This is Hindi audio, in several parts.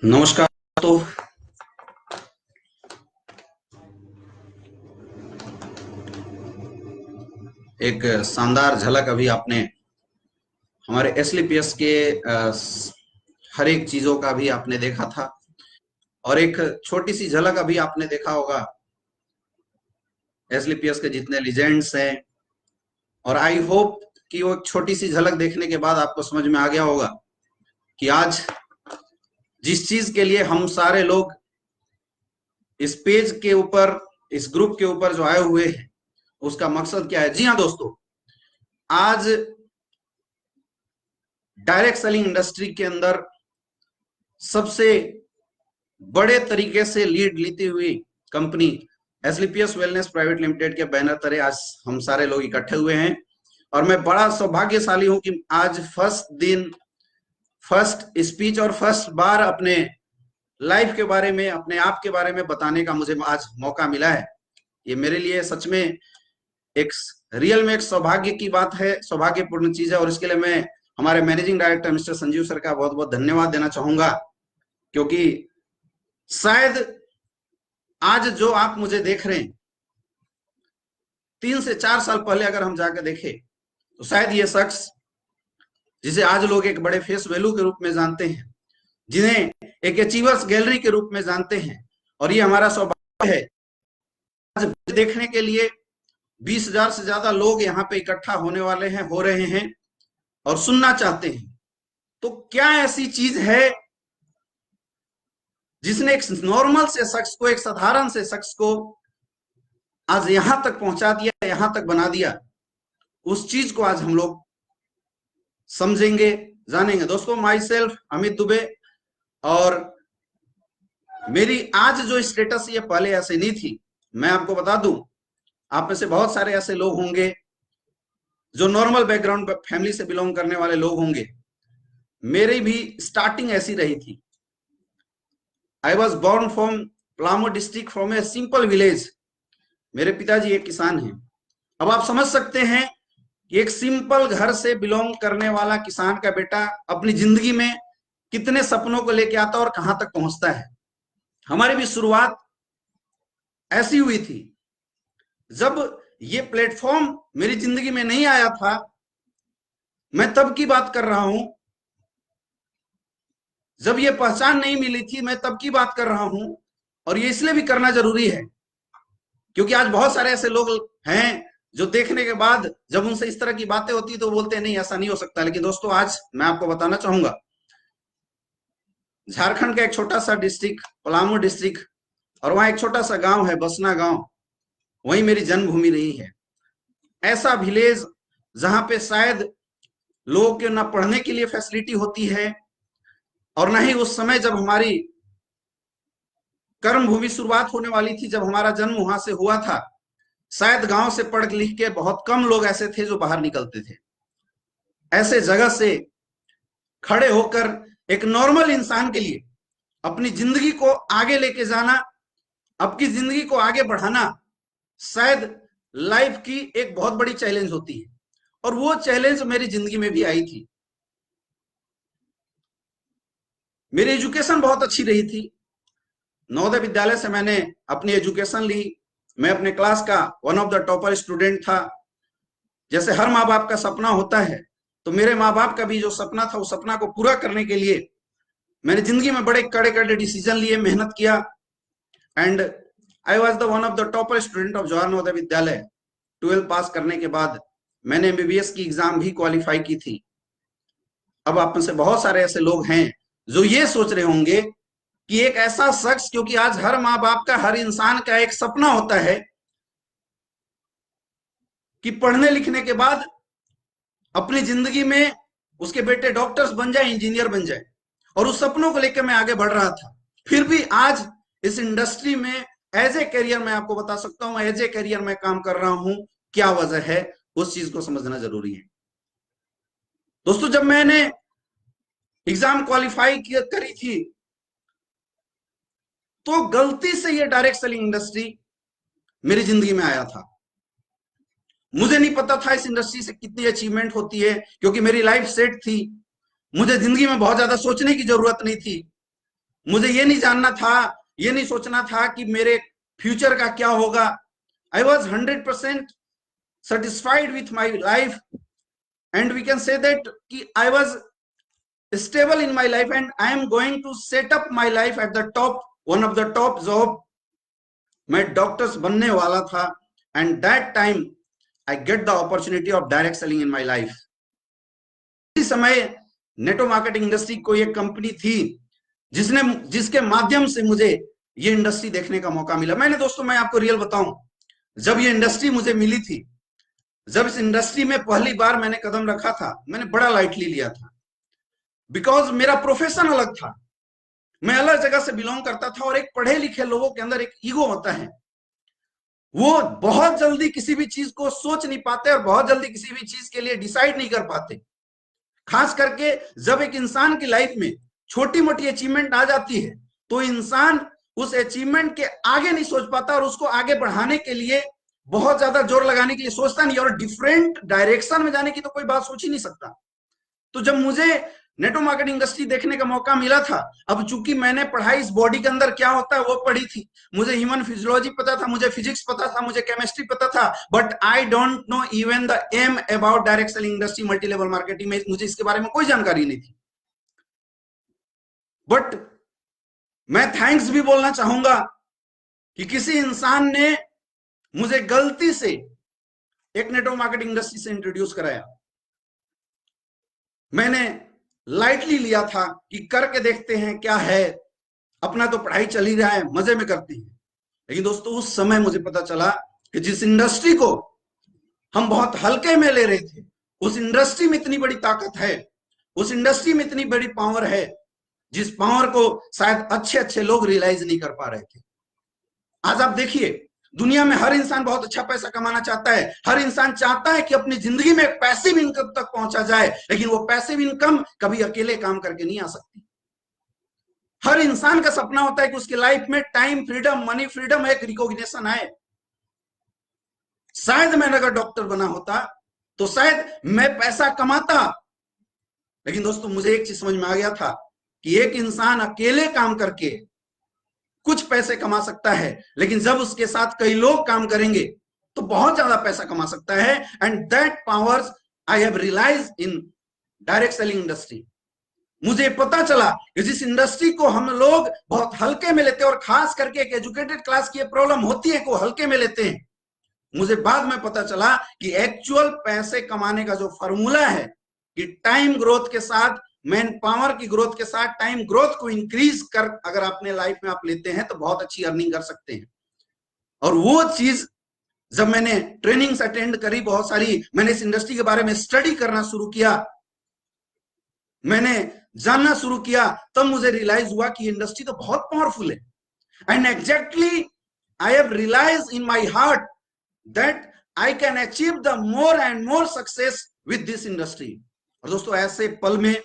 नमस्कार। तो एक शानदार झलक अभी आपने हमारे एसलीपीएस के हर एक चीजों का भी आपने देखा था, और एक छोटी सी झलक अभी आपने देखा होगा एसलीपीएस के जितने लीजेंड्स हैं। और आई होप कि वो एक छोटी सी झलक देखने के बाद आपको समझ में आ गया होगा कि आज जिस चीज के लिए हम सारे लोग इस पेज के ऊपर, इस ग्रुप के ऊपर जो आए हुए हैं, उसका मकसद क्या है। जी हाँ दोस्तों, आज डायरेक्ट सेलिंग इंडस्ट्री के अंदर सबसे बड़े तरीके से लीड लेती हुई कंपनी एसलीपीएस वेलनेस प्राइवेट लिमिटेड के बैनर तले आज हम सारे लोग इकट्ठे हुए हैं। और मैं बड़ा सौभाग्यशाली हूं कि आज फर्स्ट दिन, फर्स्ट स्पीच और फर्स्ट बार अपने लाइफ के बारे में, अपने आप के बारे में बताने का मुझे आज मौका मिला है। ये मेरे लिए सच में एक रियल में एक सौभाग्य की बात है, सौभाग्यपूर्ण चीज है। और इसके लिए मैं हमारे managing director mister Sanjeev sir का बहुत बहुत धन्यवाद देना चाहूंगा, क्योंकि शायद आज जो आप मुझे देख रहे हैं, 3 से 4 साल पहले अगर हम जाकर देखें तो शायद ये शख्स जिसे आज लोग एक बड़े फेस वैल्यू के रूप में जानते हैं, जिन्हें एक अचीवर्स गैलरी के रूप में जानते हैं, और ये हमारा सौभाग्य है आज देखने के लिए 20,000 से ज्यादा लोग यहाँ पे इकट्ठा होने वाले हैं, हो रहे हैं और सुनना चाहते हैं। तो क्या ऐसी चीज है जिसने एक नॉर्मल से शख्स को, एक साधारण से शख्स को आज यहां तक पहुंचा दिया, यहां तक बना दिया? उस चीज को आज हम लोग समझेंगे, जानेंगे। दोस्तों, माई सेल्फ अमित दुबे, और मेरी आज जो स्टेटस ये पहले ऐसे नहीं थी। मैं आपको बता दूं, आप में से बहुत सारे ऐसे लोग होंगे जो नॉर्मल बैकग्राउंड फैमिली से बिलोंग करने वाले लोग होंगे। मेरी भी स्टार्टिंग ऐसी रही थी। I was born from Palamu district, from a simple village. मेरे पिताजी एक किसान हैं। अब आप समझ सकते हैं कि एक सिंपल घर से बिलोंग करने वाला किसान का बेटा अपनी जिंदगी में कितने सपनों को लेके आता और कहां तक पहुंचता है। हमारी भी शुरुआत ऐसी हुई थी। जब ये प्लेटफॉर्म मेरी जिंदगी में नहीं आया था, मैं तब की बात कर रहा हूं। जब ये पहचान नहीं मिली थी, मैं तब की बात कर रहा हूं। और ये इसलिए भी करना जरूरी है क्योंकि आज बहुत सारे ऐसे लोग हैं जो देखने के बाद जब उनसे इस तरह की बातें होती तो बोलते हैं नहीं, ऐसा नहीं हो सकता। लेकिन दोस्तों, आज मैं आपको बताना चाहूंगा, झारखंड का एक छोटा सा डिस्ट्रिक्ट पलामू डिस्ट्रिक्ट, और वहां एक छोटा सा गांव है बसना गांव, वही मेरी जन्मभूमि रही है। ऐसा विलेज जहां पे शायद लोगों के ना पढ़ने के लिए फैसिलिटी होती है, और ना ही उस समय जब हमारी कर्म भूमि शुरुआत होने वाली थी, जब हमारा जन्म वहां से हुआ था, शायद गांव से पढ़ लिख के बहुत कम लोग ऐसे थे जो बाहर निकलते थे। ऐसे जगह से खड़े होकर एक नॉर्मल इंसान के लिए अपनी जिंदगी को आगे लेके जाना, आपकी जिंदगी को आगे बढ़ाना शायद लाइफ की एक बहुत बड़ी चैलेंज होती है। और वो चैलेंज मेरी जिंदगी में भी आई थी। मेरी एजुकेशन बहुत अच्छी रही थी। नवोदय विद्यालय से मैंने अपनी एजुकेशन ली। मैं अपने क्लास का one of the topper student था। जैसे हर माँ बाप का सपना होता है, तो मेरे माँ बाप का भी जो सपना था, उस सपना को पूरा करने के लिए मैंने जिंदगी में बड़े कड़े कड़े डिसीजन लिए, मेहनत किया। And I was the one of the topper student of Jawahar Navodaya Vidyalaya. 12 पास करने के बाद मैंने एमबीबीएस की एग्जाम भी क्वालिफाई की थी। अब आप में से बहुत सारे ऐसे लोग हैं जो ये सोच रहे होंगे कि एक ऐसा शख्स, क्योंकि आज हर माँ बाप का, हर इंसान का एक सपना होता है कि पढ़ने लिखने के बाद अपनी जिंदगी में उसके बेटे डॉक्टर्स बन जाए, इंजीनियर बन जाए, और उस सपनों को लेकर मैं आगे बढ़ रहा था। फिर भी आज इस इंडस्ट्री में एज ए करियर, मैं आपको बता सकता हूं, एज ए करियर मैं काम कर रहा हूं। क्या वजह है, उस चीज को समझना जरूरी है। दोस्तों, जब मैंने एग्जाम क्वालिफाई करी थी, तो गलती से ये डायरेक्ट सेलिंग इंडस्ट्री मेरी जिंदगी में आया था। मुझे नहीं पता था इस इंडस्ट्री से कितनी अचीवमेंट होती है, क्योंकि मेरी लाइफ सेट थी। मुझे जिंदगी में बहुत ज्यादा सोचने की जरूरत नहीं थी। मुझे ये नहीं जानना था, ये नहीं सोचना था कि मेरे फ्यूचर का क्या होगा। I was 100% satisfied with my life, and we can say that कि I was stable in my life and I am going to set up my life at the top, one of the top job. मैं डॉक्टर्स बनने वाला था, and that time I get the opportunity of direct selling in my life. इस समय नेटो मार्केटिंग इंडस्ट्री कोई एक कंपनी थी जिसके माध्यम से मुझे ये इंडस्ट्री देखने का मौका मिला। मैंने दोस्तों, मैं आपको रियल बताऊं, जब ये इंडस्ट्री मुझे मिली थी, जब इस इंडस्ट्री में पहली बार मैंने कदम रखा था, मैंने बड़ा लाइटली लिया था, बिकॉज मेरा प्रोफेशन अलग था, मैं अलग जगह से बिलोंग करता था। और एक पढ़े लिखे लोगों के अंदर एक ईगो होता है, वो बहुत जल्दी किसी भी चीज को सोच नहीं पाते और बहुत जल्दी किसी भी चीज के लिए डिसाइड नहीं कर पाते। खास करके जब एक इंसान की लाइफ में छोटी मोटी अचीवमेंट आ जाती है तो इंसान उस अचीवमेंट के आगे नहीं सोच पाता और उसको आगे बढ़ाने के लिए बहुत ज्यादा जोर लगाने के लिए सोचता नहीं, और डिफरेंट डायरेक्शन में जाने की तो कोई बात सोच ही नहीं सकता। तो जब मुझे नेटो मार्केटिंग इंडस्ट्री देखने का मौका मिला था, अब चूंकि मैंने पढ़ाई इस बॉडी के अंदर क्या होता है वो पढ़ी थी, मुझे ह्यूमन फिजियोलॉजी पता था, मुझे फिजिक्स पता था, मुझे केमिस्ट्री पता था, but I don't know even the am about direct selling industry, multi level marketing में मुझे इसके बारे में कोई जानकारी नहीं थी। बट मैं थैंक्स भी बोलना चाहूंगा कि किसी इंसान ने मुझे गलती से एक नेटवर्क मार्केटिंग इंडस्ट्री से इंट्रोड्यूस कराया। मैंने लाइटली लिया था कि करके देखते हैं क्या है, अपना तो पढ़ाई चल ही रहा है, मजे में करते हैं। लेकिन दोस्तों, उस समय मुझे पता चला कि जिस इंडस्ट्री को हम बहुत हल्के में ले रहे थे, उस इंडस्ट्री में इतनी बड़ी ताकत है, उस इंडस्ट्री में इतनी बड़ी पावर है, जिस पावर को शायद अच्छे अच्छे लोग रियलाइज नहीं कर पा रहे थे। आज आप देखिए, दुनिया में हर इंसान बहुत अच्छा पैसा कमाना चाहता है, हर इंसान चाहता है कि अपनी जिंदगी में पैसिव इनकम तक पहुंचा जाए, लेकिन वो पैसिव इनकम कभी अकेले काम करके नहीं आ सकती। हर इंसान का सपना होता है कि उसकी लाइफ में टाइम फ्रीडम, मनी फ्रीडम, एक रिकॉग्निशन आए। शायद मैं अगर डॉक्टर बना होता तो शायद मैं पैसा कमाता, लेकिन दोस्तों मुझे एक चीज समझ में आ गया था कि एक इंसान अकेले काम करके कुछ पैसे कमा सकता है, लेकिन जब उसके साथ कई लोग काम करेंगे तो बहुत ज्यादा पैसा कमा सकता है। And that powers I have realise in direct selling industry. मुझे पता चला कि जिस इंडस्ट्री को हम लोग बहुत हल्के में लेते हैं, और खास करके एक एजुकेटेड क्लास की प्रॉब्लम होती है कि वो हल्के में लेते हैं, मुझे बाद में पता चला कि एक्चुअल पैसे कमाने का जो फॉर्मूला है कि टाइम ग्रोथ के साथ, मैन पावर की ग्रोथ के साथ टाइम ग्रोथ को इंक्रीज कर अगर अपने लाइफ में आप लेते हैं तो बहुत अच्छी अर्निंग कर सकते हैं। और वो चीज जब मैंने ट्रेनिंग्स अटेंड करी बहुत सारी, मैंने इस इंडस्ट्री के बारे में स्टडी करना शुरू किया, मैंने जानना शुरू किया, तब मुझे रियलाइज हुआ कि इंडस्ट्री तो बहुत पावरफुल है। And exactly I have realise in my heart that I can achieve the more and more success with this industry. और दोस्तों, ऐसे पल में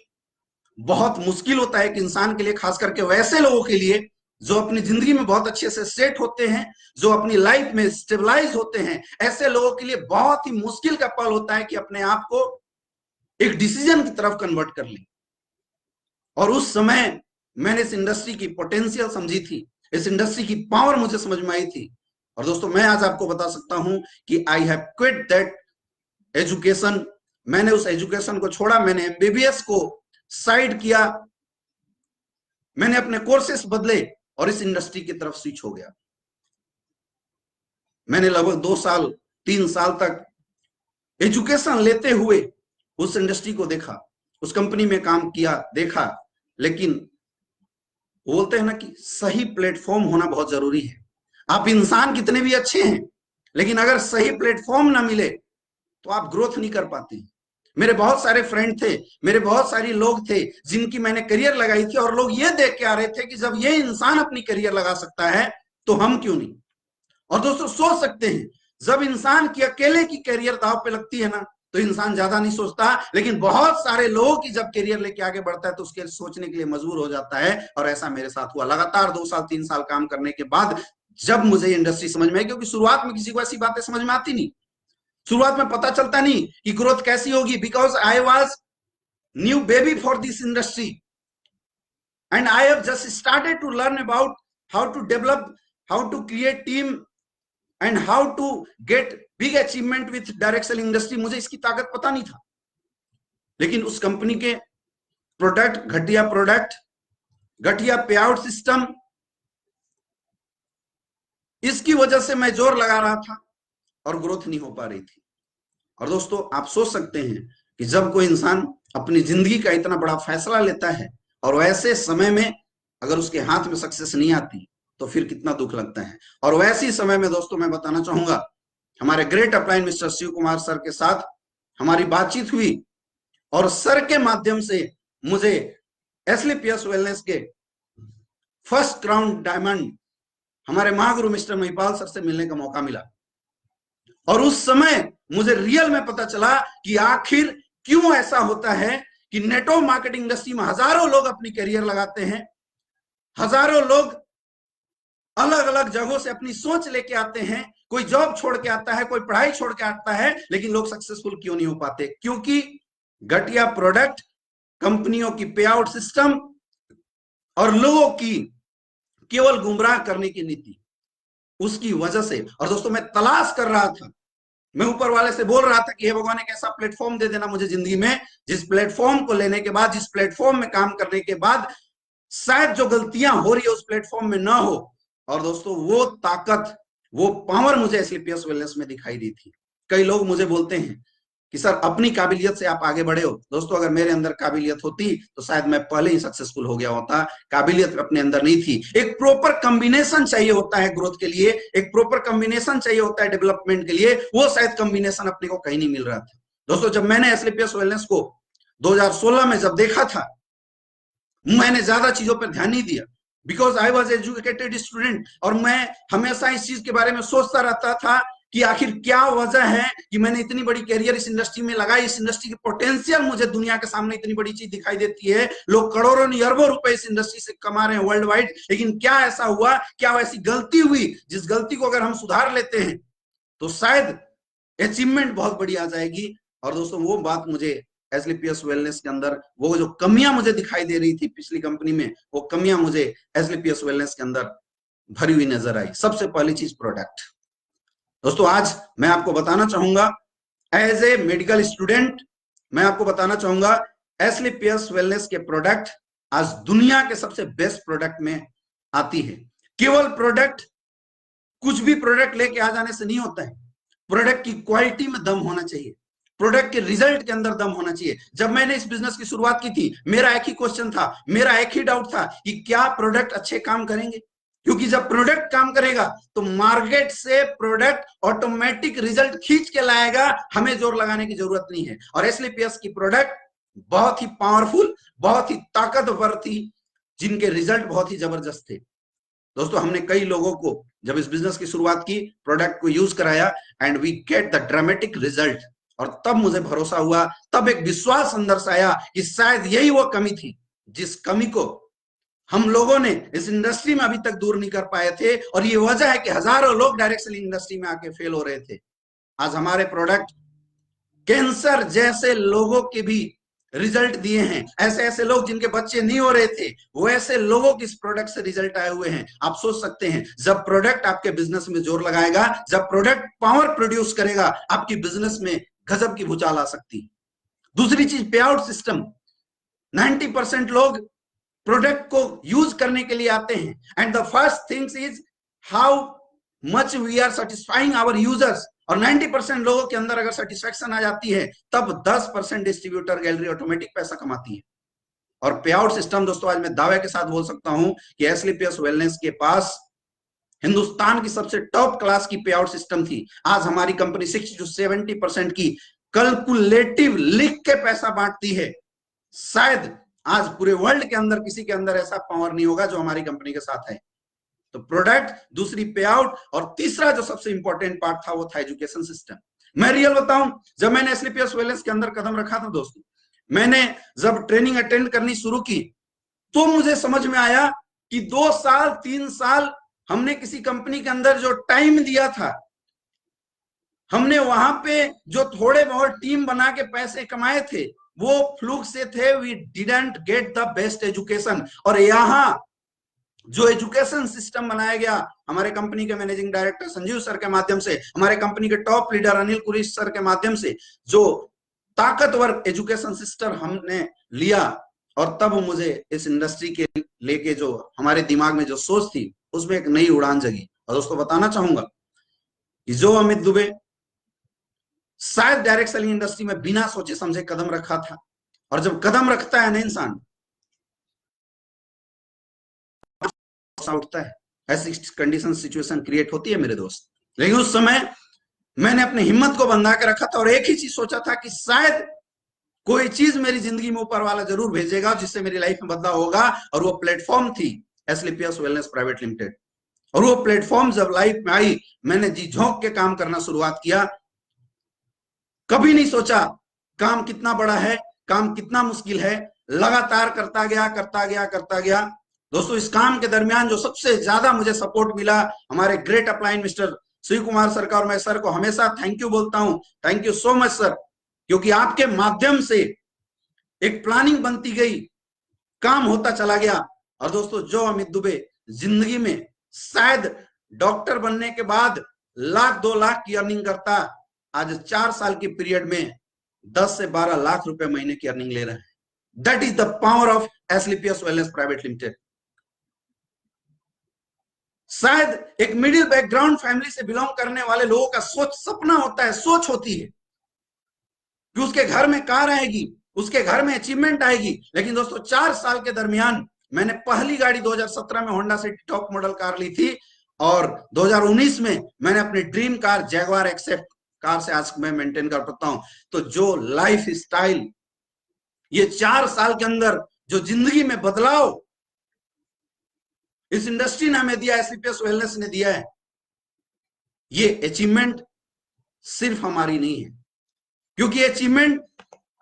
बहुत मुश्किल होता है एक इंसान के लिए, खास करके वैसे लोगों के लिए जो अपनी जिंदगी में बहुत अच्छे से सेट होते हैं, जो अपनी लाइफ में स्टेबलाइज होते हैं। ऐसे लोगों के लिए बहुत ही मुश्किल का पल होता है कि अपने आप को एक डिसीजन की तरफ कन्वर्ट कर लें। और उस समय मैंने इस इंडस्ट्री की पोटेंशियल समझी थी, इस इंडस्ट्री की पावर मुझे समझ में आई थी। और दोस्तों, मैं आज आपको बता सकता हूं कि I have quit that education. मैंने उस एजुकेशन को छोड़ा, मैंने एमबीबीएस को साइड किया, मैंने अपने कोर्सेस बदले और इस इंडस्ट्री की तरफ स्विच हो गया। मैंने लगभग 2 साल 3 साल तक एजुकेशन लेते हुए उस इंडस्ट्री को देखा, उस कंपनी में काम किया, देखा। लेकिन बोलते हैं ना कि सही प्लेटफॉर्म होना बहुत जरूरी है। आप इंसान कितने भी अच्छे हैं, लेकिन अगर सही प्लेटफॉर्म ना मिले तो आप ग्रोथ नहीं कर पाते। मेरे बहुत सारे फ्रेंड थे, मेरे बहुत सारे लोग थे जिनकी मैंने करियर लगाई थी, और लोग ये देख के आ रहे थे कि जब ये इंसान अपनी करियर लगा सकता है तो हम क्यों नहीं। और दोस्तों, सोच सकते हैं, जब इंसान की अकेले की करियर दांव पे लगती है ना तो इंसान ज्यादा नहीं सोचता, लेकिन बहुत सारे लोगों की जब करियर लेके आगे बढ़ता है तो उसके सोचने के लिए मजबूर हो जाता है। और ऐसा मेरे साथ हुआ। लगातार 2 साल 3 साल काम करने के बाद जब मुझे इंडस्ट्री समझ में आई, क्योंकि शुरुआत में किसी को ऐसी बातें समझ में आती नहीं, शुरुआत में पता चलता नहीं कि ग्रोथ कैसी होगी, because I was new baby for this industry. and I have just started to learn about how to develop, how to create team and how to get big achievement with direct selling industry. मुझे इसकी ताकत पता नहीं था, लेकिन उस कंपनी के प्रोडक्ट, घटिया पे आउट सिस्टम, इसकी वजह से मैं जोर लगा रहा था और ग्रोथ नहीं हो पा रही थी। और दोस्तों, आप सोच सकते हैं कि जब कोई इंसान अपनी जिंदगी का इतना बड़ा फैसला लेता है और वैसे समय में अगर उसके हाथ में सक्सेस नहीं आती तो फिर कितना दुख लगता है। और वैसे समय में दोस्तों मैं बताना चाहूंगा, हमारे great upline mister Shiv Kumar sir के साथ हमारी बातचीत हुई और सर के माध्यम से मुझे एसलीपीएस वेलनेस के फर्स्ट क्राउन डायमंड हमारे महागुरु मिस्टर महिपाल सर से मिलने का मौका मिला। और उस समय मुझे रियल में पता चला कि आखिर क्यों ऐसा होता है कि नेटवर्क मार्केटिंग इंडस्ट्री में हजारों लोग अपनी करियर लगाते हैं, हजारों लोग अलग अलग जगहों से अपनी सोच लेके आते हैं, कोई जॉब छोड़ के आता है, कोई पढ़ाई छोड़ के आता है, लेकिन लोग सक्सेसफुल क्यों नहीं हो पाते? क्योंकि घटिया प्रोडक्ट, कंपनियों की पे आउट सिस्टम और लोगों की केवल गुमराह करने की नीति, उसकी वजह से। और दोस्तों, मैं तलाश कर रहा था, मैं ऊपर वाले से बोल रहा था कि हे भगवान, एक ऐसा प्लेटफॉर्म दे देना मुझे जिंदगी में, जिस प्लेटफॉर्म को लेने के बाद, जिस प्लेटफॉर्म में काम करने के बाद शायद जो गलतियां हो रही है उस प्लेटफॉर्म में ना हो। और दोस्तों, वो ताकत, वो पावर मुझे एसलीपीएस वेलनेस में दिखाई दी थी। कई लोग मुझे बोलते हैं कि सर, अपनी काबिलियत से आप आगे बढ़े हो। दोस्तों, अगर मेरे अंदर काबिलियत होती तो शायद मैं पहले ही सक्सेसफुल हो गया होता। काबिलियत अपने अंदर नहीं थी। एक प्रॉपर कॉम्बिनेशन चाहिए होता है ग्रोथ के लिए, एक प्रॉपर कॉम्बिनेशन चाहिए होता है डेवलपमेंट के लिए। वो शायद कॉम्बिनेशन अपने को कहीं नहीं मिल रहा था। दोस्तों, जब मैंने एसलीपीएस वेलनेस को 2016 में जब देखा था, मैंने ज्यादा चीजों पर ध्यान नहीं दिया, because I was educated student. और मैं हमेशा इस चीज के बारे में सोचता रहता था कि आखिर क्या वजह है कि मैंने इतनी बड़ी कैरियर इस इंडस्ट्री में लगाई, इस इंडस्ट्री की पोटेंशियल मुझे दुनिया के सामने इतनी बड़ी चीज दिखाई देती है, लोग करोड़ों नहीं अरबों रुपए इस इंडस्ट्री से कमा रहे हैं वर्ल्ड वाइड, लेकिन क्या ऐसा हुआ, क्या वैसी गलती हुई जिस गलती को अगर हम सुधार लेते हैं तो शायद अचीवमेंट बहुत बड़ी आ जाएगी। और दोस्तों, वो बात मुझे एसलीपीएस वेलनेस के अंदर, वो जो कमियां मुझे दिखाई दे रही थी पिछली कंपनी में, वो कमियां मुझे एसलीपीएस वेलनेस के अंदर भरी हुई नजर आई। सबसे पहली चीज प्रोडक्ट। दोस्तों, आज मैं आपको बताना चाहूंगा, एज ए मेडिकल स्टूडेंट, मैं आपको बताना चाहूंगा एसलीपीएस वेलनेस के प्रोडक्ट आज दुनिया के सबसे बेस्ट प्रोडक्ट में आती है। केवल प्रोडक्ट, कुछ भी प्रोडक्ट लेके आ जाने से नहीं होता है। प्रोडक्ट की क्वालिटी में दम होना चाहिए, प्रोडक्ट के रिजल्ट के अंदर दम होना चाहिए। जब मैंने इस बिजनेस की शुरुआत की थी, मेरा एक ही क्वेश्चन था, मेरा एक ही डाउट था कि क्या प्रोडक्ट अच्छे काम करेंगे? क्योंकि जब प्रोडक्ट काम करेगा तो मार्केट से प्रोडक्ट ऑटोमेटिक रिजल्ट खींच के लाएगा, हमें जोर लगाने की जरूरत नहीं है। और एसलीपीएस की प्रोडक्ट बहुत ही पावरफुल, बहुत ही ताकतवर थी, जिनके रिजल्ट बहुत ही जबरदस्त थे। दोस्तों, हमने कई लोगों को जब इस बिजनेस की शुरुआत की, प्रोडक्ट को यूज कराया and we get the dramatic result. और तब मुझे भरोसा हुआ, तब एक विश्वास अंदर से आया कि शायद यही वो कमी थी जिस कमी को हम लोगों ने इस इंडस्ट्री में अभी तक दूर नहीं कर पाए थे। और ये वजह है कि हजारों लोग डायरेक्ट सेलिंग इंडस्ट्री में आके फेल हो रहे थे। आज हमारे प्रोडक्ट कैंसर जैसे लोगों के भी रिजल्ट दिए हैं। ऐसे ऐसे लोग जिनके बच्चे नहीं हो रहे थे, वो ऐसे लोगों के इस प्रोडक्ट से रिजल्ट आए हुए हैं। आप सोच सकते हैं, जब प्रोडक्ट आपके बिजनेस में जोर लगाएगा, जब प्रोडक्ट पावर प्रोड्यूस करेगा, आपकी बिजनेस में गजब की भूचाल आ सकती है। दूसरी चीज, पे आउट सिस्टम। 90% लोग प्रोडक्ट को यूज करने के लिए आते हैं, and the first things is how much we are satisfying our users. और 90% लोगों के अंदर अगर सेटिस्फेक्शन आ जाती है, तब 10% डिस्ट्रीब्यूटर गैलरी ऑटोमेटिक पैसा कमाती है। और पे आउट सिस्टम, दोस्तों, आज मैं दावे के साथ बोल सकता हूं कि एसलीपीएस वेलनेस के पास हिंदुस्तान की सबसे टॉप क्लास की पे आउट सिस्टम थी। आज हमारी कंपनी 60 to 70% की कैलकुलेटिव लिख के पैसा बांटती है। शायद आज पूरे वर्ल्ड के अंदर किसी के अंदर ऐसा पावर नहीं होगा जो हमारी कंपनी के साथ है। तो प्रोडक्ट, दूसरी पे आउट, और तीसरा जो सबसे इंपॉर्टेंट पार्ट था वो था एजुकेशन सिस्टम। मैं रियल बताऊं, जब मैंने एसलीपीएस वेलनेस के अंदर कदम रखा था दोस्तों, मैंने जब ट्रेनिंग अटेंड करनी शुरू की, तो मुझे समझ में आया कि 2 साल 3 साल हमने किसी कंपनी के अंदर जो टाइम दिया था, हमने वहां पे जो थोड़े बहुत टीम बना के पैसे कमाए थे, वो फ्लूक से थे, we didn't get the best education. और यहाँ जो एजुकेशन सिस्टम बनाया गया हमारे कंपनी के मैनेजिंग डायरेक्टर संजीव सर के माध्यम से, हमारे कंपनी के top leader Anil Quraysh sir के माध्यम से, जो ताकतवर एजुकेशन सिस्टम हमने लिया, और तब मुझे इस इंडस्ट्री के लेके जो हमारे दिमाग में जो सोच थी उसमें एक नई उड़ान जगी। और दोस्तों बताना चाहूंगा कि जो अमित दुबे शायद डायरेक्ट सेलिंग इंडस्ट्री में बिना सोचे समझे कदम रखा था, और जब कदम रखता है ना इंसान उठता है, ऐसी कंडीशन सिचुएशन क्रिएट होती है मेरे दोस्त। लेकिन उस समय मैंने अपनी हिम्मत को बंधा के रखा था और एक ही चीज सोचा था कि शायद कोई चीज मेरी जिंदगी में ऊपर वाला जरूर भेजेगा जिससे मेरी लाइफ में बदलाव होगा, और वो प्लेटफॉर्म थी एस्क्लेपियस वेलनेस प्राइवेट लिमिटेड। और वो प्लेटफॉर्म जब लाइफ में आई, मैंने जी झोंक के काम करना शुरुआत किया। कभी नहीं सोचा काम कितना बड़ा है, काम कितना मुश्किल है, लगातार करता गया करता गया करता गया। दोस्तों इस काम के दरमियान जो सबसे ज्यादा मुझे सपोर्ट मिला हमारे great upline mister Shri Kumar sir का, और मैं सर को हमेशा थैंक यू बोलता हूं, thank you so much sir, क्योंकि आपके माध्यम से एक प्लानिंग बनती गई, काम होता चला गया। और दोस्तों जो अमित दुबे जिंदगी में शायद डॉक्टर बनने के बाद 1-2 लाख की अर्निंग करता, आज 4 साल की पीरियड में 10 से 12 लाख रुपए महीने की अर्निंग ले रहे हैं। That is the power of Asclepius wellness private limited. शायद एक मिडिल बैकग्राउंड फैमिली से बिलोंग करने वाले लोगों का सोच सपना होता है, सोच होती है कि उसके घर में कार आएगी, उसके घर में अचीवमेंट आएगी। लेकिन दोस्तों 4 साल के दरमियान मैंने पहली गाड़ी 2017 में Honda City top model car ली थी, और 2019 में मैंने अपनी dream car Jaguar except car से आज मैं मेंटेन कर पाता हूं। तो जो लाइफ स्टाइल ये 4 साल के अंदर जो जिंदगी में बदलाव इस इंडस्ट्री ने हमें दिया, एस्क्लेपियस वेलनेस ने दिया है, ये अचीवमेंट सिर्फ हमारी नहीं है। क्योंकि अचीवमेंट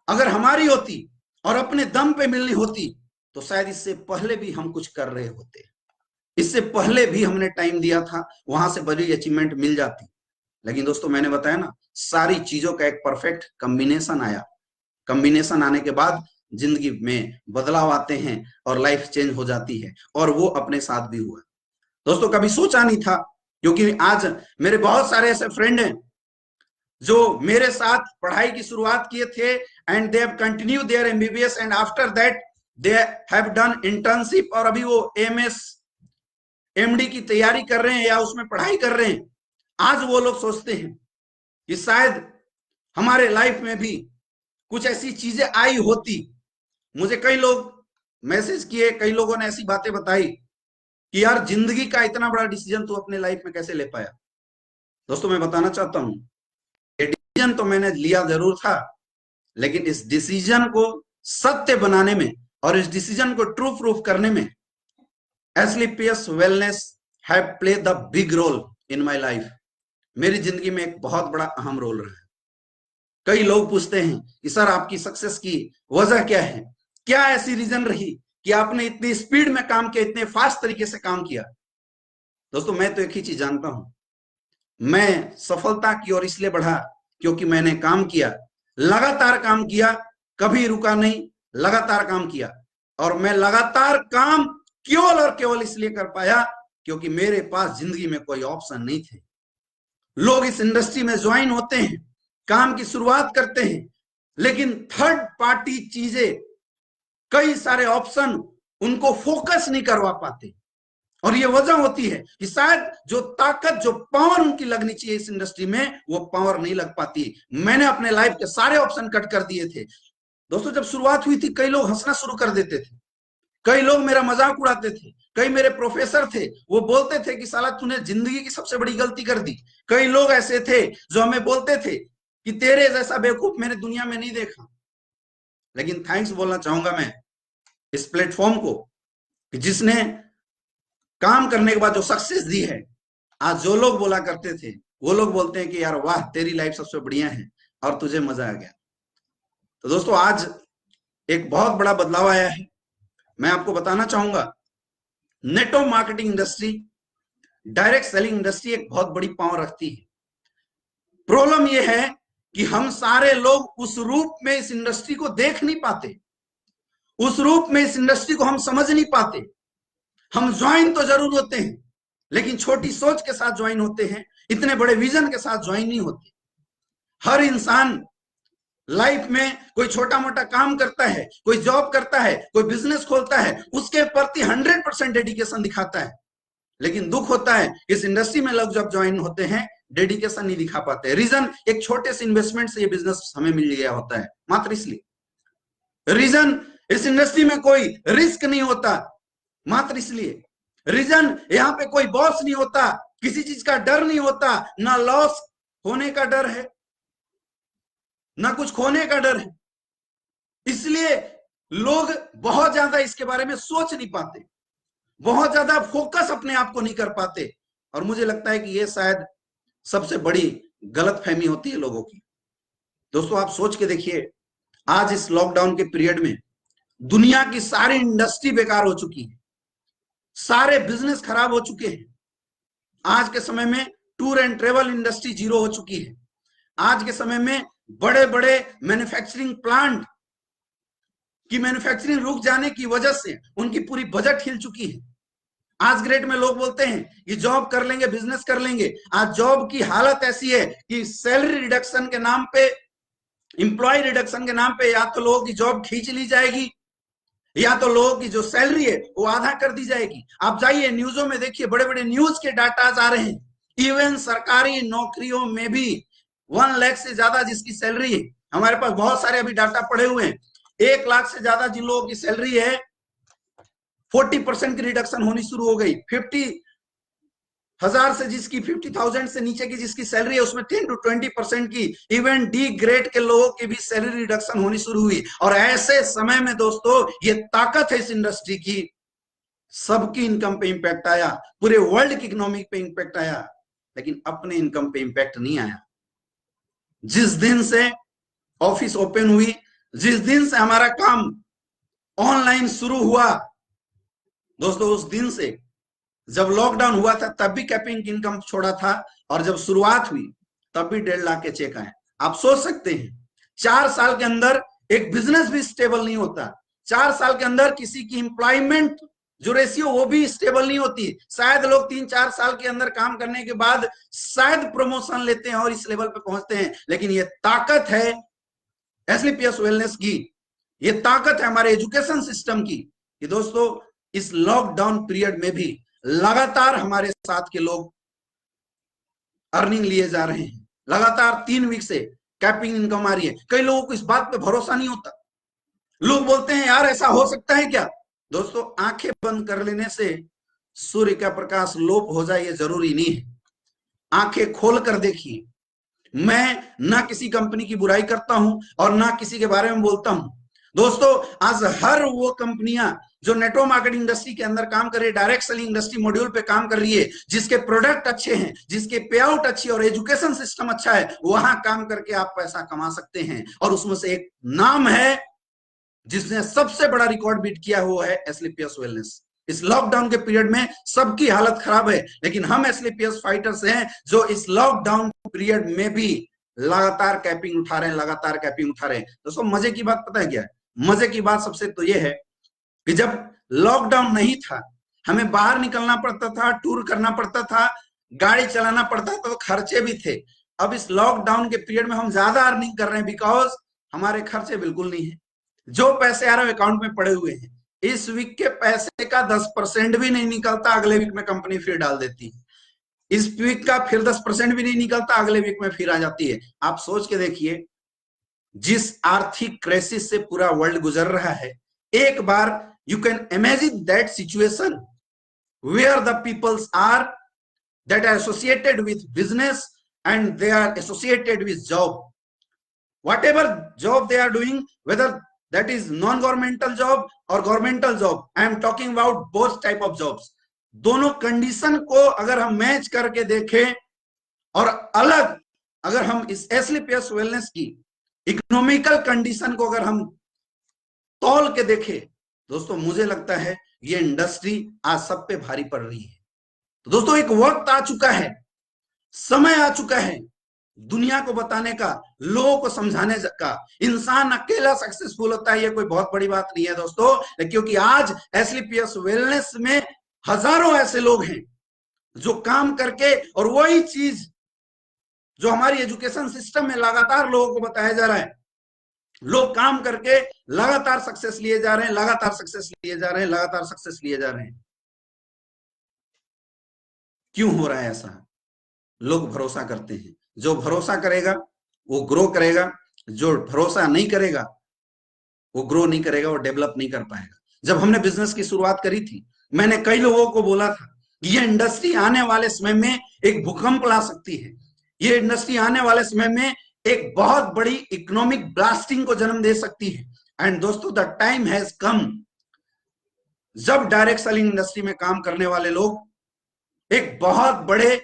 अगर हमारी होती और अपने दम पे मिलनी होती तो शायद इससे पहले भी हम कुछ कर रहे होते, इससे पहले भी हमने टाइम दिया था, वहां से बड़ी अचीवमेंट मिल जाती। लेकिन दोस्तों मैंने बताया ना, सारी चीजों का एक परफेक्ट कॉम्बिनेशन आया, कॉम्बिनेशन आने के बाद जिंदगी में बदलाव आते हैं और लाइफ चेंज हो जाती है, और वो अपने साथ भी हुआ। दोस्तों कभी सोचा नहीं था, क्योंकि आज मेरे बहुत सारे ऐसे फ्रेंड हैं जो मेरे साथ पढ़ाई की शुरुआत किए थे, and they have continue their MBBS, and after that they have done internship, और अभी वो एमएस एमडी की तैयारी कर रहे हैं या उसमें पढ़ाई कर रहे हैं। आज वो लोग सोचते हैं कि शायद हमारे लाइफ में भी कुछ ऐसी चीजें आई होती। मुझे कई लोग मैसेज किए, कई लोगों ने ऐसी बातें बताई कि यार जिंदगी का इतना बड़ा डिसीजन तू अपने लाइफ में कैसे ले पाया। दोस्तों मैं बताना चाहता हूं, ये डिसीजन तो मैंने लिया जरूर था, लेकिन इस डिसीजन को सत्य बनाने में और इस डिसीजन को ट्रू प्रूफ करने में Asclepius wellness have played the big role in my life. मेरी जिंदगी में एक बहुत बड़ा अहम रोल रहा है। कई लोग पूछते हैं कि सर आपकी सक्सेस की वजह क्या है, क्या ऐसी रीजन रही कि आपने इतनी स्पीड में काम किया, इतने फास्ट तरीके से काम किया। दोस्तों मैं तो एक ही चीज जानता हूं, मैं सफलता की ओर इसलिए बढ़ा क्योंकि मैंने काम किया, लगातार काम किया, कभी रुका नहीं, लगातार काम किया। और मैं लगातार काम केवल और केवल इसलिए कर पाया क्योंकि मेरे पास जिंदगी में कोई ऑप्शन नहीं थे। लोग इस इंडस्ट्री में ज्वाइन होते हैं, काम की शुरुआत करते हैं, लेकिन थर्ड पार्टी चीजें, कई सारे ऑप्शन उनको फोकस नहीं करवा पाते। और ये वजह होती है कि शायद जो ताकत, जो पावर उनकी लगनी चाहिए इस इंडस्ट्री में, वो पावर नहीं लग पाती। मैंने अपने लाइफ के सारे ऑप्शन कट कर दिए थे। दोस्तों जब शुरुआत हुई थी, कई लोग हंसना शुरू कर देते थे, कई लोग मेरा मजाक उड़ाते थे, कई मेरे प्रोफेसर थे वो बोलते थे कि साला तूने जिंदगी की सबसे बड़ी गलती कर दी। कई लोग ऐसे थे जो हमें बोलते थे कि तेरे जैसा बेवकूफ मैंने दुनिया में नहीं देखा। लेकिन थैंक्स बोलना चाहूंगा मैं इस प्लेटफॉर्म को कि जिसने काम करने के बाद जो सक्सेस दी है। आज जो लोग बोला करते थे वो लोग बोलते हैं कि यार वाह तेरी लाइफ सबसे बढ़िया है और तुझे मजा आ गया। तो दोस्तों आज एक बहुत बड़ा बदलाव आया है। मैं आपको बताना चाहूंगा, network marketing industry, direct selling industry एक बहुत बड़ी पावर रखती है। प्रॉब्लम यह है कि हम सारे लोग उस रूप में इस इंडस्ट्री को देख नहीं पाते, उस रूप में इस इंडस्ट्री को हम समझ नहीं पाते। हम ज्वाइन तो जरूर होते हैं, लेकिन छोटी सोच के साथ ज्वाइन होते हैं, इतने बड़े विजन के साथ ज्वाइन नहीं होते। हर इंसान लाइफ में कोई छोटा मोटा काम करता है, कोई जॉब करता है, कोई बिजनेस खोलता है, उसके प्रति 100% डेडिकेशन दिखाता है। लेकिन दुख होता है इस इंडस्ट्री में लोग जब ज्वाइन होते हैं डेडिकेशन नहीं दिखा पाते। रीजन एक छोटे से इन्वेस्टमेंट से ये बिजनेस हमें मिल गया होता है, मात्र इसलिए। रीजन इस इंडस्ट्री में कोई रिस्क नहीं होता, मात्र इसलिए। रीजन यहां पे कोई बॉस नहीं होता, किसी चीज का डर नहीं होता, ना लॉस होने का डर है, ना कुछ खोने का डर है। इसलिए लोग बहुत ज्यादा इसके बारे में सोच नहीं पाते, बहुत ज्यादा फोकस अपने आप को नहीं कर पाते। और मुझे लगता है कि ये शायद सबसे बड़ी गलतफहमी होती है लोगों की। दोस्तों आप सोच के देखिए, आज इस लॉकडाउन के पीरियड में दुनिया की सारी इंडस्ट्री बेकार हो चुकी है, सारे बिजनेस खराब हो चुके हैं। आज के समय में tour and travel industry zero हो चुकी है। आज के समय में बड़े बड़े मैन्युफैक्चरिंग प्लांट की मैन्युफैक्चरिंग रुक जाने की वजह से उनकी पूरी बजट हिल चुकी है। आज ग्रेट में लोग बोलते हैं कि जॉब कर लेंगे, बिजनेस कर लेंगे। आज जॉब की हालत ऐसी है कि सैलरी रिडक्शन के नाम पे, इंप्लॉय रिडक्शन के नाम पे या तो लोगों की जॉब खींच ली जाएगी, या तो लोगों की जो सैलरी है वो आधा कर दी जाएगी। आप जाइए न्यूज़ों में देखिए, बड़े बड़े न्यूज के डाटा आ रहे हैं। इवन सरकारी नौकरियों में भी 1 लाख से ज्यादा जिसकी सैलरी है, हमारे पास बहुत सारे अभी डाटा पड़े हुए हैं, 1 लाख से ज्यादा जिन लोगों की सैलरी है 40% की रिडक्शन होनी शुरू हो गई। 50,000 से जिसकी 50,000 से नीचे की जिसकी सैलरी है उसमें 10 to 20% की, इवन डी ग्रेड के लोगों की भी सैलरी रिडक्शन होनी शुरू हुई। और ऐसे समय में दोस्तों ये ताकत है इस इंडस्ट्री की, सबकी इनकम पे इंपैक्ट आया, पूरे वर्ल्ड की इकोनॉमी पे इंपैक्ट आया, लेकिन अपने इनकम पे इंपैक्ट नहीं आया। जिस दिन से ऑफिस ओपन हुई, जिस दिन से हमारा काम ऑनलाइन शुरू हुआ, दोस्तों उस दिन से जब लॉकडाउन हुआ था तब भी कैपिंग इनकम छोड़ा था, और जब शुरुआत हुई तब भी 1.5 लाख के चेक आए। आप सोच सकते हैं 4 साल के अंदर एक बिजनेस भी स्टेबल नहीं होता, 4 साल के अंदर किसी की एम्प्लॉयमेंट जो रेशियो वो भी स्टेबल नहीं होती। शायद लोग 3-4 साल के अंदर काम करने के बाद शायद प्रमोशन लेते हैं और इस लेवल पे पहुंचते हैं। लेकिन ये ताकत है एसलीपीएस वेलनेस की, ये ताकत है हमारे एजुकेशन सिस्टम की, कि दोस्तों इस लॉकडाउन पीरियड में भी लगातार हमारे साथ के लोग अर्निंग लिए जा रहे हैं। लगातार 3 वीक से कैपिंग इनकम आ रही है। कई लोगों को इस बात पे भरोसा नहीं होता, लोग बोलते हैं यार ऐसा हो सकता है क्या। दोस्तों आंखें बंद कर लेने से सूर्य का प्रकाश लोप हो जाए ये जरूरी नहीं है। आंखें खोल कर देखिए। मैं ना किसी कंपनी की बुराई करता हूं और ना किसी के बारे में बोलता हूं। दोस्तों आज हर वो कंपनियां जो नेटवर्क मार्केटिंग इंडस्ट्री के अंदर काम कर रही है, डायरेक्ट सेलिंग इंडस्ट्री मॉड्यूल पे काम कर रही है, जिसके प्रोडक्ट अच्छे हैं, जिसके पे आउट अच्छी और एजुकेशन सिस्टम अच्छा है, वहां काम करके आप पैसा कमा सकते हैं। और उसमें से एक नाम है जिसने सबसे बड़ा रिकॉर्ड बीट किया हुआ है एसलीपीएस वेलनेस। इस लॉकडाउन के पीरियड में सबकी हालत खराब है, लेकिन हम एसलीपीएस फाइटर्स हैं जो इस लॉकडाउन पीरियड में भी लगातार कैपिंग उठा रहे हैं, लगातार कैपिंग उठा रहे हैं। दोस्तों मजे की बात पता है क्या है? मजे की बात सबसे तो यह है कि जब लॉकडाउन नहीं था, हमें बाहर निकलना पड़ता था, टूर करना पड़ता था, गाड़ी चलाना पड़ता था, तो खर्चे भी थे। अब इस लॉकडाउन के पीरियड में हम ज्यादा अर्निंग कर रहे हैं बिकॉज हमारे खर्चे बिल्कुल नहीं है। जो पैसे आ रहे हैं अकाउंट में पड़े हुए हैं, इस वीक के पैसे का 10% भी नहीं निकलता, अगले वीक में कंपनी फिर डाल देती है। इस वीक का फिर 10% भी नहीं निकलता, अगले वीक में फिर आ जाती है। आप सोच के देखिए, जिस आर्थिक क्राइसिस से पूरा वर्ल्ड गुजर रहा है, एक बार you can imagine that situation where the peoples are that are associated with business and they are associated with job, whatever job they are doing, whether that is non-governmental job or governmental job, I am talking about both type of jobs। दोनों कंडीशन को अगर हम मैच करके देखें और अलग अगर हम इस एसलीपीएस वेलनेस की इकोनॉमिकल कंडीशन को अगर हम तौल के देखें, दोस्तों मुझे लगता है ये इंडस्ट्री आज सब पे भारी पड़ रही है। तो दोस्तों एक वक्त आ चुका है, समय आ चुका है दुनिया को बताने का, लोगों को समझाने का। इंसान अकेला सक्सेसफुल होता है ये कोई बहुत बड़ी बात नहीं है दोस्तों, क्योंकि आज एसलीपीएस वेलनेस में हजारों ऐसे लोग हैं जो काम करके, और वही चीज जो हमारी एजुकेशन सिस्टम में लगातार लोगों को बताया जा रहा है, लोग काम करके लगातार सक्सेस लिए जा रहे हैं, लगातार सक्सेस लिए जा रहे हैं, लगातार सक्सेस लिए जा रहे हैं। क्यों हो रहा है ऐसा? लोग भरोसा करते हैं। जो भरोसा करेगा वो ग्रो करेगा, जो भरोसा नहीं करेगा वो ग्रो नहीं करेगा, वो डेवलप नहीं कर पाएगा। जब हमने बिजनेस की शुरुआत करी थी, मैंने कई लोगों को बोला था कि ये इंडस्ट्री आने वाले समय में एक भूकंप ला सकती है, ये इंडस्ट्री आने वाले समय में एक बहुत बड़ी इकोनॉमिक ब्लास्टिंग को जन्म दे सकती है। एंड दोस्तों, द टाइम हैज कम, जब डायरेक्ट सेलिंग इंडस्ट्री में काम करने वाले लोग एक बहुत बड़े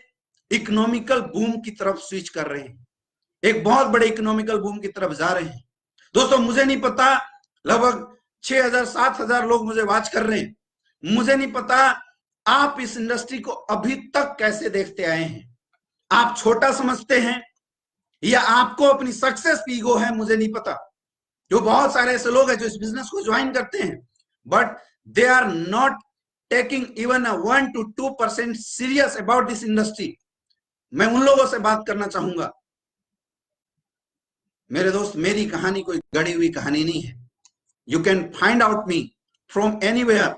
इकोनॉमिकल बूम की तरफ स्विच कर रहे हैं, एक बहुत बड़े इकोनॉमिकल बूम की तरफ जा रहे हैं। दोस्तों, मुझे नहीं पता, लगभग 6,000 7,000 लोग मुझे वॉच कर रहे हैं। मुझे नहीं पता आप इस इंडस्ट्री को अभी तक कैसे देखते आए हैं। आप छोटा समझते हैं या आपको अपनी सक्सेस की ईगो है, मुझे नहीं पता। जो बहुत सारे ऐसे लोग हैं जो इस बिजनेस को ज्वाइन करते हैं, but they are not taking even 1 to 2% serious about this industry. मैं उन लोगों से बात करना चाहूंगा। मेरे दोस्त, मेरी कहानी कोई गढ़ी हुई कहानी नहीं है। You can find out me from anywhere.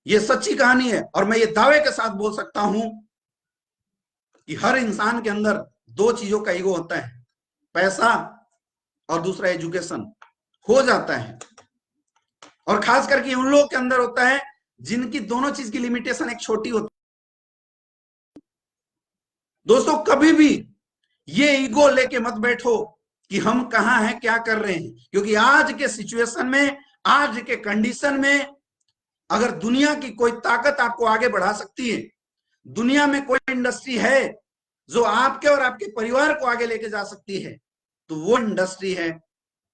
ये सच्ची कहानी है, और मैं ये दावे के साथ बोल सकता हूं कि हर इंसान के अंदर दो चीजों का ईगो होता है, पैसा और दूसरा एजुकेशन हो जाता है। और खास करके उन लोगों के अंदर होता है जिनकी दोनों चीज की लिमिटेशन एक छोटी होती है। दोस्तों, कभी भी ये ईगो लेके मत बैठो कि हम कहां हैं, क्या कर रहे हैं, क्योंकि आज के सिचुएशन में, आज के कंडीशन में, अगर दुनिया की कोई ताकत आपको आगे बढ़ा सकती है, दुनिया में कोई इंडस्ट्री है जो आपके और आपके परिवार को आगे लेके जा सकती है, तो वो इंडस्ट्री है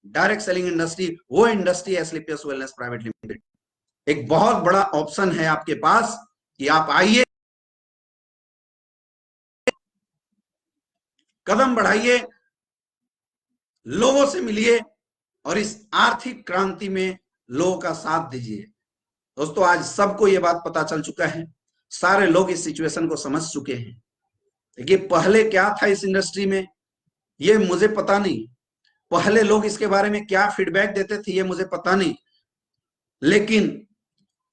डायरेक्ट सेलिंग इंडस्ट्री, वो इंडस्ट्री है एसलीपीएस वेलनेस प्राइवेट लिमिटेड। एक बहुत बड़ा ऑप्शन है आपके पास कि आप आइए, कदम बढ़ाइए, लोगों से मिलिए और इस आर्थिक क्रांति में लोगों का साथ दीजिए। दोस्तों, आज सबको ये बात पता चल चुका है, सारे लोग इस सिचुएशन को समझ चुके हैं। देखिए, पहले क्या था इस इंडस्ट्री में ये मुझे पता नहीं, पहले लोग इसके बारे में क्या फीडबैक देते थे ये मुझे पता नहीं, लेकिन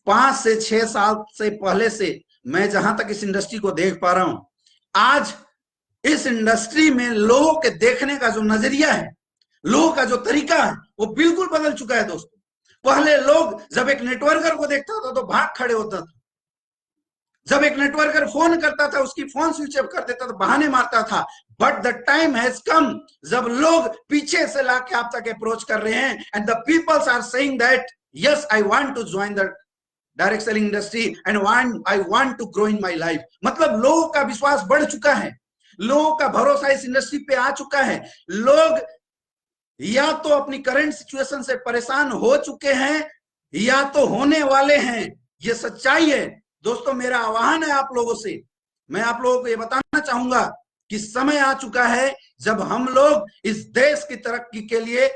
5 से 6 साल से पहले से मैं जहां तक इस इंडस्ट्री को देख पा रहा हूं, आज इस इंडस्ट्री में लोगों के देखने का जो नजरिया है, लोगों का जो तरीका है, वो बिल्कुल बदल चुका है। दोस्तों, पहले लोग जब एक नेटवर्कर को देखता था तो भाग खड़े होता था, जब एक नेटवर्कर फोन करता था उसकी फोन स्विच ऑफ कर देता था, बहाने मारता था। But the time has come, जब लोग पीछे से लाके आप तक अप्रोच कर रहे हैं, and the peoples are saying that yes, I want to join the direct selling industry and I want to grow in my life. मतलब लोगों का विश्वास बढ़ चुका है, लोगों का भरोसा इस इंडस्ट्री पे आ चुका है। लोग या तो अपनी करंट सिचुएशन से परेशान हो चुके हैं या तो होने वाले हैं, ये सच्चाई है। दोस्तों, मेरा आह्वान है आप लोगों से, मैं आप लोगों को ये बताना चाहूंगा कि समय आ चुका है जब हम लोग इस देश की तरक्की के लिए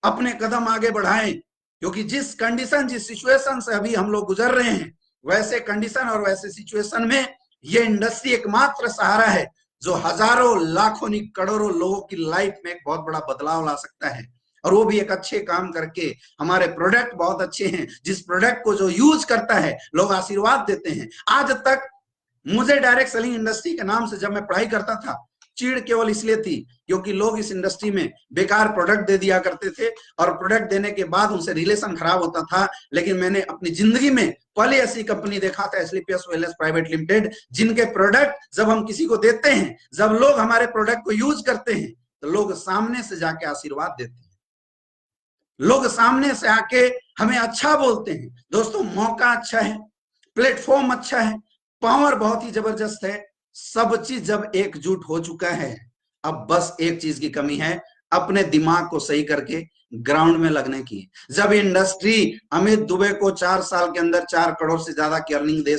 अपने कदम आगे बढ़ाएं, क्योंकि जिस कंडीशन, जिस सिचुएशन से अभी हम लोग गुजर रहे हैं, वैसे कंडीशन और वैसे सिचुएशन में ये इंडस्ट्री एकमात्र सहारा है जो हजारों, लाखों, नहीं करोड़ों लोगों की लाइफ में एक बहुत बड़ा बदलाव ला सकता है, और वो भी एक अच्छे काम करके। हमारे प्रोडक्ट बहुत अच्छे हैं, जिस प्रोडक्ट को जो यूज करता है लोग आशीर्वाद देते हैं। आज तक मुझे डायरेक्ट सेलिंग इंडस्ट्री के नाम से जब मैं पढ़ाई करता था, चिढ़ केवल इसलिए थी क्योंकि लोग इस इंडस्ट्री में बेकार प्रोडक्ट दे दिया करते थे, और प्रोडक्ट देने के बाद उनसे रिलेशन खराब होता था। लेकिन मैंने अपनी जिंदगी में पहले ऐसी कंपनी देखा था, एसलीपीएस वेलनेस प्राइवेट लिमिटेड, जिनके प्रोडक्ट जब हम किसी को देते हैं, जब लोग हमारे प्रोडक्ट को यूज करते हैं, तो लोग सामने से जाके आशीर्वाद देते हैं, लोग सामने से आके हमें अच्छा बोलते हैं। दोस्तों, मौका अच्छा है, प्लेटफॉर्म अच्छा है, पावर बहुत ही जबरदस्त है, सब चीज जब एकजुट हो चुका है, अब बस एक चीज की कमी है, अपने दिमाग को सही करके ग्राउंड में लगने की। जब इंडस्ट्री अमित दुबे को 4 साल के अंदर 4 करोड़ से ज्यादा की अर्निंग दे